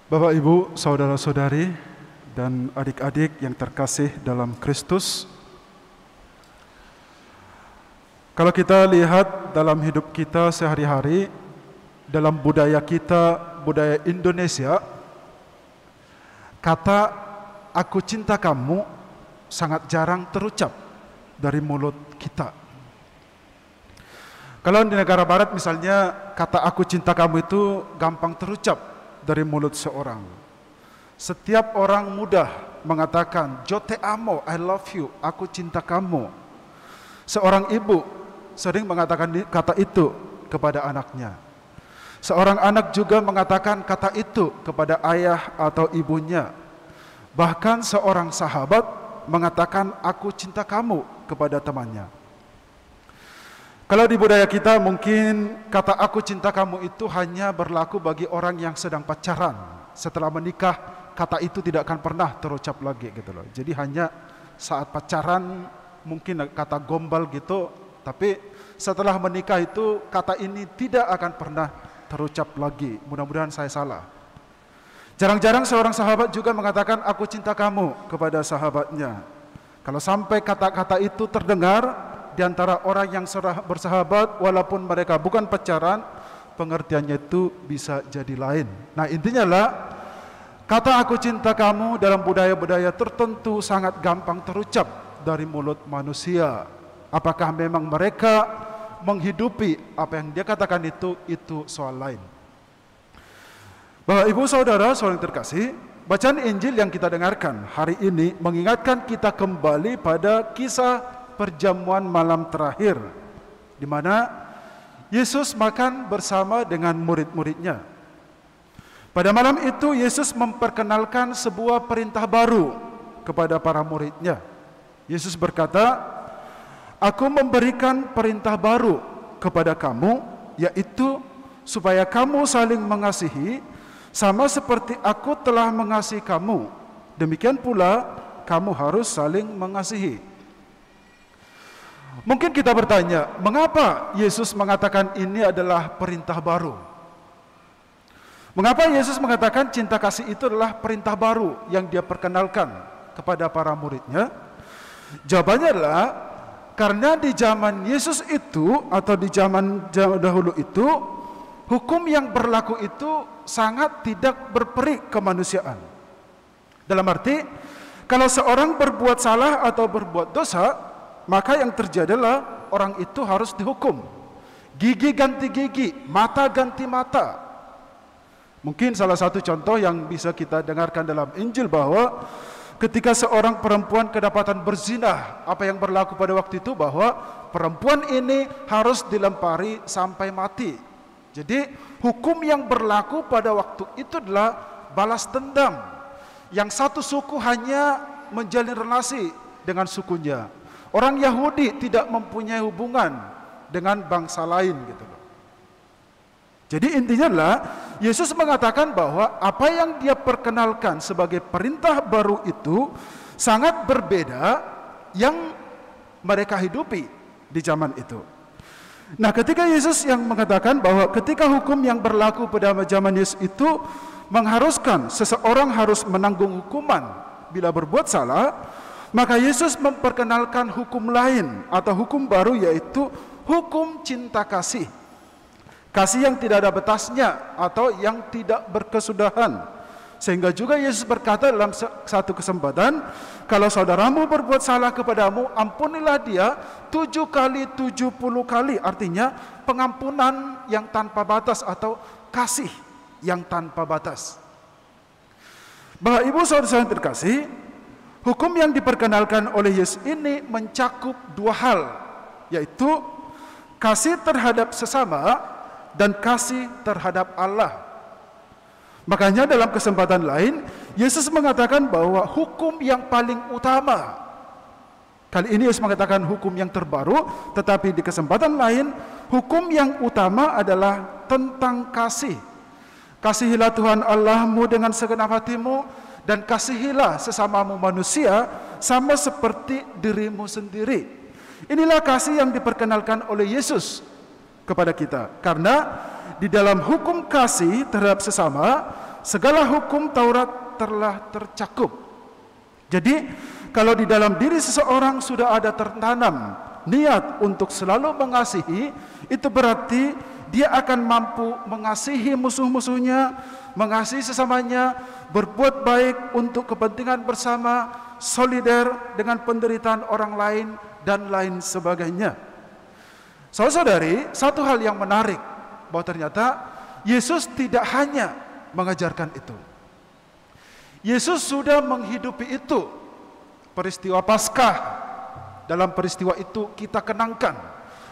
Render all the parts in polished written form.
Bapak, Ibu, saudara-saudari, dan adik-adik yang terkasih dalam Kristus, kalau kita lihat dalam hidup kita sehari-hari, dalam budaya kita, budaya Indonesia, kata "aku cinta kamu" sangat jarang terucap dari mulut kita. Kalau di negara barat misalnya, kata "aku cinta kamu" itu gampang terucap dari mulut seorang. Setiap orang mudah mengatakan "yo te amo", I love you, aku cinta kamu. Seorang ibu sering mengatakan kata itu kepada anaknya. Seorang anak juga mengatakan kata itu kepada ayah atau ibunya. Bahkan seorang sahabat mengatakan "aku cinta kamu" kepada temannya. Kalau di budaya kita mungkin kata "aku cinta kamu" itu hanya berlaku bagi orang yang sedang pacaran. Setelah menikah, kata itu tidak akan pernah terucap lagi gitu loh. Jadi hanya saat pacaran mungkin kata gombal gitu, tapi setelah menikah itu kata ini tidak akan pernah terucap lagi. Mudah-mudahan saya salah. Jarang-jarang seorang sahabat juga mengatakan "aku cinta kamu" kepada sahabatnya. Kalau sampai kata-kata itu terdengar di antara orang yang bersahabat, walaupun mereka bukan pacaran, pengertiannya itu bisa jadi lain. Nah, intinya lah, kata "aku cinta kamu" dalam budaya-budaya tertentu sangat gampang terucap dari mulut manusia. Apakah memang mereka menghidupi apa yang dia katakan itu soal lain. Bapak, Ibu, Saudara yang terkasih, bacaan Injil yang kita dengarkan hari ini mengingatkan kita kembali pada kisah perjamuan malam terakhir, di mana Yesus makan bersama dengan murid-muridnya. Pada malam itu Yesus memperkenalkan sebuah perintah baru kepada para muridnya. Yesus berkata, "Aku memberikan perintah baru kepada kamu, yaitu supaya kamu saling mengasihi, sama seperti aku telah mengasihi kamu. Demikian pula kamu harus saling mengasihi." Mungkin kita bertanya, mengapa Yesus mengatakan ini adalah perintah baru? Mengapa Yesus mengatakan cinta kasih itu adalah perintah baru yang dia perkenalkan kepada para muridnya? Jawabannya adalah karena di zaman Yesus itu atau di zaman dahulu itu, hukum yang berlaku itu sangat tidak berperi kemanusiaan. Dalam arti, kalau seorang berbuat salah atau berbuat dosa, maka yang terjadi adalah orang itu harus dihukum. Gigi ganti gigi, mata ganti mata. Mungkin salah satu contoh yang bisa kita dengarkan dalam Injil bahwa ketika seorang perempuan kedapatan berzina, apa yang berlaku pada waktu itu bahwa perempuan ini harus dilempari sampai mati. Jadi hukum yang berlaku pada waktu itu adalah balas dendam. Yang satu suku hanya menjalin relasi dengan sukunya. Orang Yahudi tidak mempunyai hubungan dengan bangsa lain gitu loh. Jadi intinya adalah Yesus mengatakan bahwa apa yang dia perkenalkan sebagai perintah baru itu sangat berbeda yang mereka hidupi di zaman itu. Nah, ketika Yesus yang mengatakan bahwa ketika hukum yang berlaku pada zaman Yesus itu mengharuskan seseorang harus menanggung hukuman bila berbuat salah, maka Yesus memperkenalkan hukum lain atau hukum baru, yaitu hukum cinta kasih. Kasih yang tidak ada batasnya atau yang tidak berkesudahan. Sehingga juga Yesus berkata dalam satu kesempatan, "Kalau saudaramu berbuat salah kepadamu, ampunilah dia 7 kali 70 kali." Artinya pengampunan yang tanpa batas atau kasih yang tanpa batas. Bapak, Ibu, Saudara yang terkasih, hukum yang diperkenalkan oleh Yesus ini mencakup dua hal, yaitu kasih terhadap sesama dan kasih terhadap Allah. Makanya dalam kesempatan lain, Yesus mengatakan bahwa hukum yang paling utama, kali ini Yesus mengatakan hukum yang terbaru, tetapi di kesempatan lain, hukum yang utama adalah tentang kasih. Kasihilah Tuhan Allahmu dengan segenap hatimu, dan kasihilah sesamamu manusia sama seperti dirimu sendiri. Inilah kasih yang diperkenalkan oleh Yesus kepada kita. Karena di dalam hukum kasih terhadap sesama, segala hukum Taurat telah tercakup. Jadi kalau di dalam diri seseorang sudah ada tertanam niat untuk selalu mengasihi, itu berarti dia akan mampu mengasihi musuh-musuhnya, mengasihi sesamanya, berbuat baik untuk kepentingan bersama, solider dengan penderitaan orang lain, dan lain sebagainya. Saudara-saudari, satu hal yang menarik, bahwa ternyata Yesus tidak hanya mengajarkan itu. Yesus sudah menghidupi itu. Peristiwa Paskah, dalam peristiwa itu kita kenangkan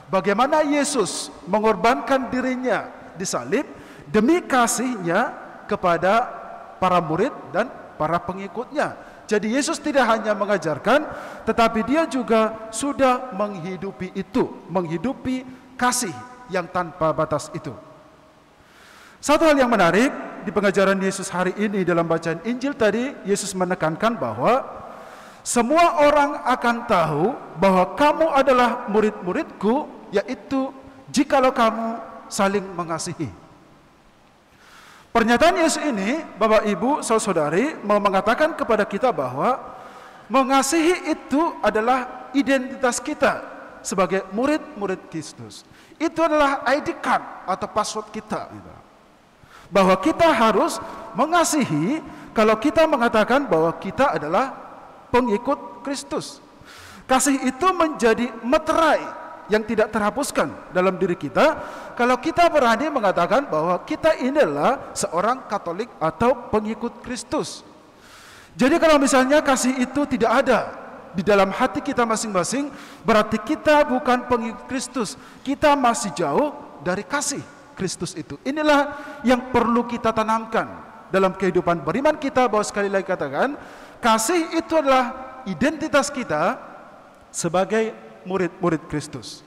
bagaimana Yesus mengorbankan dirinya disalib demi kasihnya kepada para murid dan para pengikutnya. Jadi Yesus tidak hanya mengajarkan, tetapi dia juga sudah menghidupi itu, menghidupi kasih yang tanpa batas itu. Satu hal yang menarik di pengajaran Yesus hari ini dalam bacaan Injil tadi, Yesus menekankan bahwa semua orang akan tahu bahwa kamu adalah murid-muridku, yaitu jikalau kamu saling mengasihi. Pernyataan Yesus ini, Bapak Ibu, saudari, mau mengatakan kepada kita bahwa mengasihi itu adalah identitas kita sebagai murid-murid Kristus. Itu adalah ID card atau password kita. Bahwa kita harus mengasihi kalau kita mengatakan bahwa kita adalah pengikut Kristus. Kasih itu menjadi meterai yang tidak terhapuskan dalam diri kita kalau kita berani mengatakan bahwa kita inilah seorang Katolik atau pengikut Kristus. Jadi kalau misalnya kasih itu tidak ada di dalam hati kita masing-masing, berarti kita bukan pengikut Kristus. Kita masih jauh dari kasih Kristus itu. Inilah yang perlu kita tanamkan dalam kehidupan beriman kita, bahwa sekali lagi katakan, kasih itu adalah identitas kita sebagai murid-murid Kristus.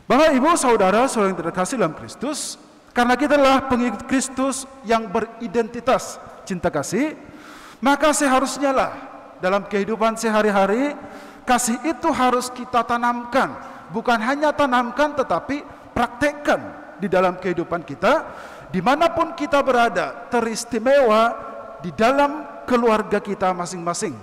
Bapak, Ibu, saudara yang terkasih dalam Kristus, karena kita adalah pengikut Kristus yang beridentitas cinta kasih, maka seharusnya lah dalam kehidupan sehari-hari, kasih itu harus kita tanamkan. Bukan hanya tanamkan, tetapi praktekkan di dalam kehidupan kita, dimanapun kita berada, teristimewa di dalam keluarga kita masing-masing.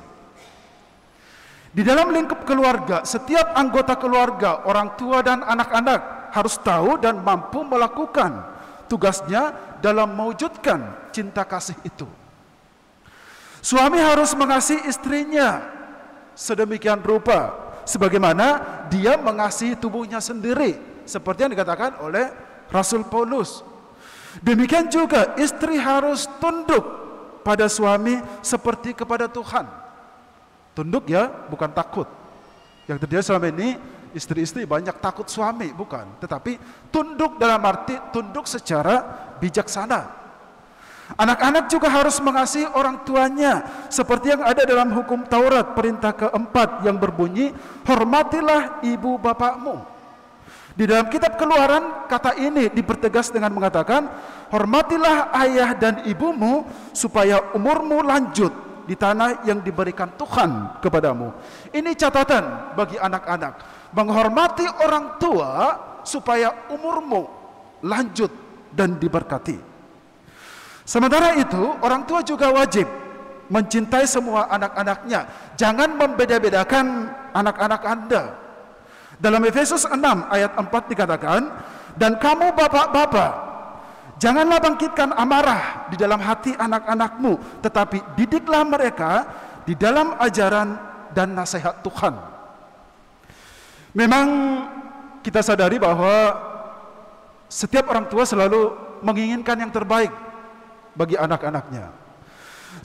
Di dalam lingkup keluarga, setiap anggota keluarga, orang tua dan anak-anak harus tahu dan mampu melakukan tugasnya dalam mewujudkan cinta kasih itu. Suami harus mengasihi istrinya sedemikian rupa sebagaimana dia mengasihi tubuhnya sendiri, seperti yang dikatakan oleh Rasul Paulus. Demikian juga istri harus tunduk pada suami seperti kepada Tuhan. Tunduk ya, bukan takut. Yang terjadi selama ini, istri-istri banyak takut suami, bukan. Tetapi tunduk dalam arti tunduk secara bijaksana. Anak-anak juga harus mengasihi orang tuanya, seperti yang ada dalam hukum Taurat, perintah keempat yang berbunyi, hormatilah ibu bapakmu. Di dalam kitab Keluaran, kata ini dipertegas dengan mengatakan, hormatilah ayah dan ibumu, supaya umurmu lanjut di tanah yang diberikan Tuhan kepadamu. Ini catatan bagi anak-anak, menghormati orang tua supaya umurmu lanjut dan diberkati. Sementara itu, orang tua juga wajib mencintai semua anak-anaknya. Jangan membeda-bedakan anak-anak Anda. Dalam Efesus 6 ayat 4 dikatakan, dan kamu bapak-bapak, janganlah bangkitkan amarah di dalam hati anak-anakmu, tetapi didiklah mereka di dalam ajaran dan nasihat Tuhan. Memang kita sadari bahwa setiap orang tua selalu menginginkan yang terbaik bagi anak-anaknya.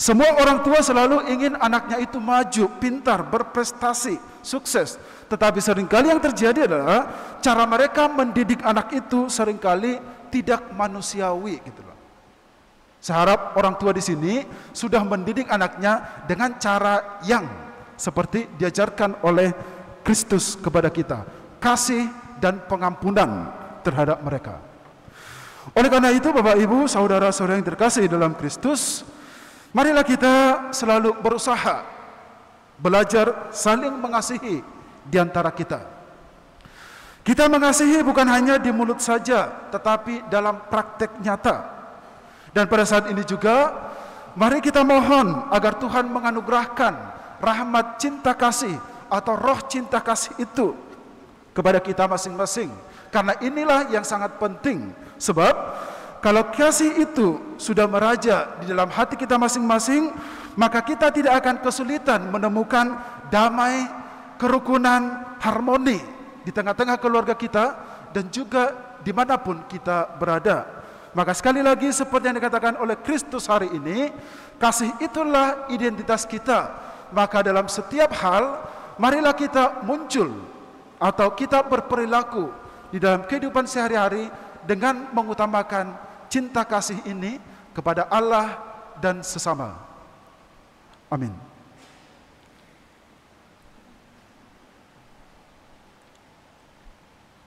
Semua orang tua selalu ingin anaknya itu maju, pintar, berprestasi, sukses. Tetapi seringkali yang terjadi adalah cara mereka mendidik anak itu seringkali tidak manusiawi gitu loh. Saya harap orang tua di sini sudah mendidik anaknya dengan cara yang seperti diajarkan oleh Kristus kepada kita, kasih dan pengampunan terhadap mereka. Oleh karena itu, Bapak Ibu, saudara-saudara yang terkasih dalam Kristus, marilah kita selalu berusaha belajar saling mengasihi di antara kita. Kita mengasihi bukan hanya di mulut saja, tetapi dalam praktek nyata. Dan pada saat ini juga, mari kita mohon agar Tuhan menganugerahkan rahmat cinta kasih atau roh cinta kasih itu kepada kita masing-masing. Karena inilah yang sangat penting. Sebab kalau kasih itu sudah meraja di dalam hati kita masing-masing, maka kita tidak akan kesulitan menemukan damai, kerukunan, harmoni di tengah-tengah keluarga kita dan juga dimanapun kita berada. Maka sekali lagi seperti yang dikatakan oleh Kristus hari ini, kasih itulah identitas kita. Maka dalam setiap hal, marilah kita muncul atau kita berperilaku di dalam kehidupan sehari-hari dengan mengutamakan cinta kasih ini kepada Allah dan sesama. Amin.